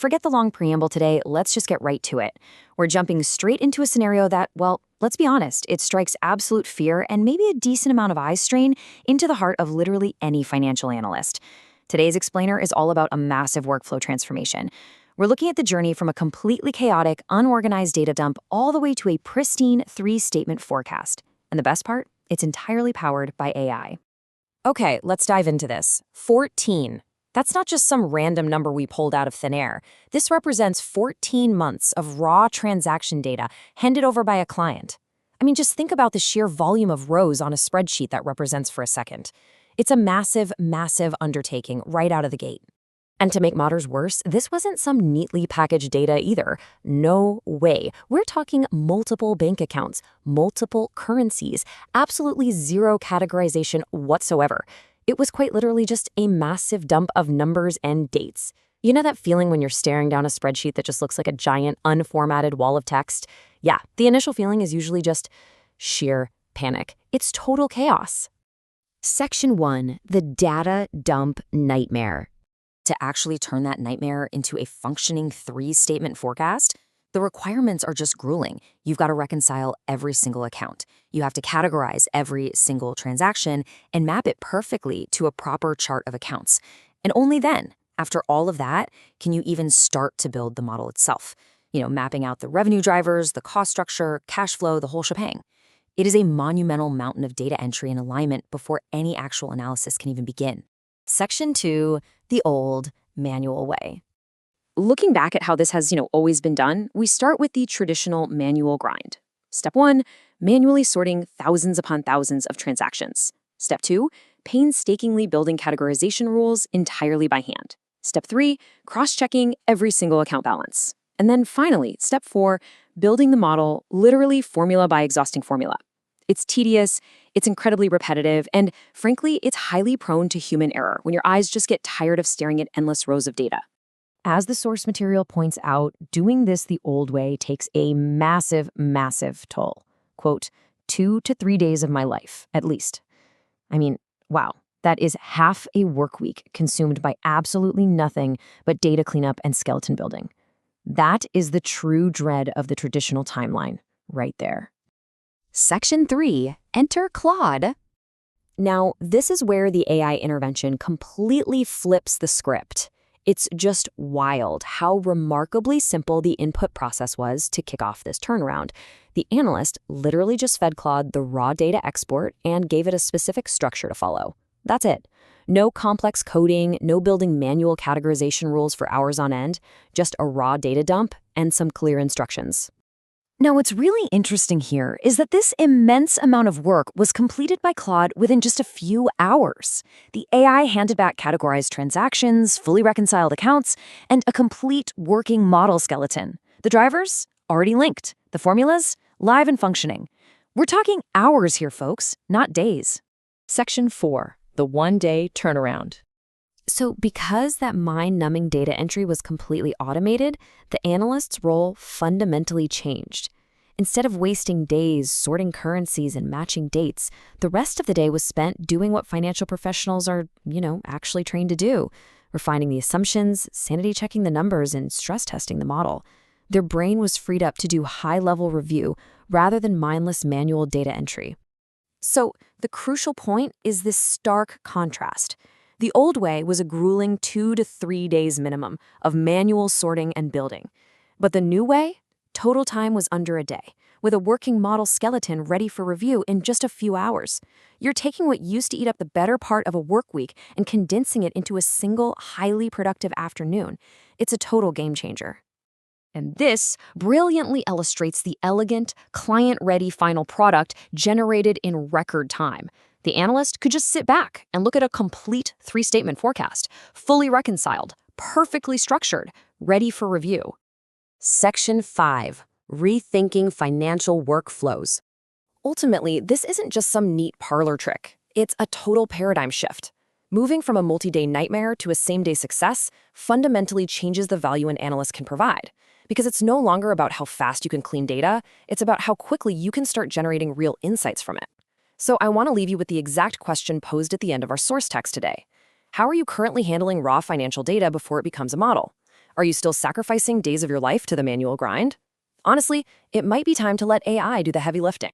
Forget the long preamble today, let's just get right to it. We're jumping straight into a scenario that, well, let's be honest, it strikes absolute fear and maybe a decent amount of eye strain into the heart of literally any financial analyst. Today's explainer is all about a massive workflow transformation. We're looking at the journey from a completely chaotic, unorganized data dump all the way to a pristine three-statement forecast. And the best part? It's entirely powered by AI. Okay, let's dive into this. 14. That's not just some random number we pulled out of thin air. This represents 14 months of raw transaction data handed over by a client. I mean, just think about the sheer volume of rows on a spreadsheet that represents for a second. It's a massive, massive undertaking right out of the gate. And to make matters worse, this wasn't some neatly packaged data either. No way. We're talking multiple bank accounts, multiple currencies, absolutely zero categorization whatsoever. It was quite literally just a massive dump of numbers and dates. You know that feeling when you're staring down a spreadsheet that just looks like a giant, unformatted wall of text? Yeah, the initial feeling is usually just sheer panic. It's total chaos. Section 1, the data dump nightmare. To actually turn that nightmare into a functioning three-statement forecast, the requirements are just grueling. You've got to reconcile every single account. You have to categorize every single transaction and map it perfectly to a proper chart of accounts. And only then, after all of that, can you even start to build the model itself. Mapping out the revenue drivers, the cost structure, cash flow, the whole shebang. It is a monumental mountain of data entry and alignment before any actual analysis can even begin. Section 2, the old manual way. Looking back at how this has, always been done, we start with the traditional manual grind. Step 1, manually sorting thousands upon thousands of transactions. Step 2, painstakingly building categorization rules entirely by hand. Step 3, cross-checking every single account balance. And then finally, step 4, building the model literally formula by exhausting formula. It's tedious, it's incredibly repetitive, and frankly, it's highly prone to human error when your eyes just get tired of staring at endless rows of data. As the source material points out, doing this the old way takes a massive, massive toll. Quote, 2 to 3 days of my life, at least. I mean, wow, that is half a work week consumed by absolutely nothing but data cleanup and skeleton building. That is the true dread of the traditional timeline, right there. Section 3, enter Claude. Now, this is where the AI intervention completely flips the script. It's just wild how remarkably simple the input process was to kick off this turnaround. The analyst literally just fed Claude the raw data export and gave it a specific structure to follow. That's it. No complex coding, no building manual categorization rules for hours on end, just a raw data dump and some clear instructions. Now, what's really interesting here is that this immense amount of work was completed by Claude within just a few hours. The AI handed back categorized transactions, fully reconciled accounts, and a complete working model skeleton. The drivers? Already linked. The formulas? Live and functioning. We're talking hours here, folks, not days. Section 4, the one-day turnaround. So because that mind-numbing data entry was completely automated, the analyst's role fundamentally changed. Instead of wasting days sorting currencies and matching dates, the rest of the day was spent doing what financial professionals are, actually trained to do, refining the assumptions, sanity checking the numbers, and stress testing the model. Their brain was freed up to do high-level review rather than mindless manual data entry. So the crucial point is this stark contrast. The old way was a grueling 2 to 3 days minimum of manual sorting and building. But the new way? Total time was under a day, with a working model skeleton ready for review in just a few hours. You're taking what used to eat up the better part of a work week and condensing it into a single, highly productive afternoon. It's a total game changer. And this brilliantly illustrates the elegant, client-ready final product generated in record time. The analyst could just sit back and look at a complete three-statement forecast, fully reconciled, perfectly structured, ready for review. Section 5, rethinking financial workflows. Ultimately, this isn't just some neat parlor trick. It's a total paradigm shift. Moving from a multi-day nightmare to a same-day success fundamentally changes the value an analyst can provide. Because it's no longer about how fast you can clean data, it's about how quickly you can start generating real insights from it. So I want to leave you with the exact question posed at the end of our source text today. How are you currently handling raw financial data before it becomes a model? Are you still sacrificing days of your life to the manual grind? Honestly, it might be time to let AI do the heavy lifting.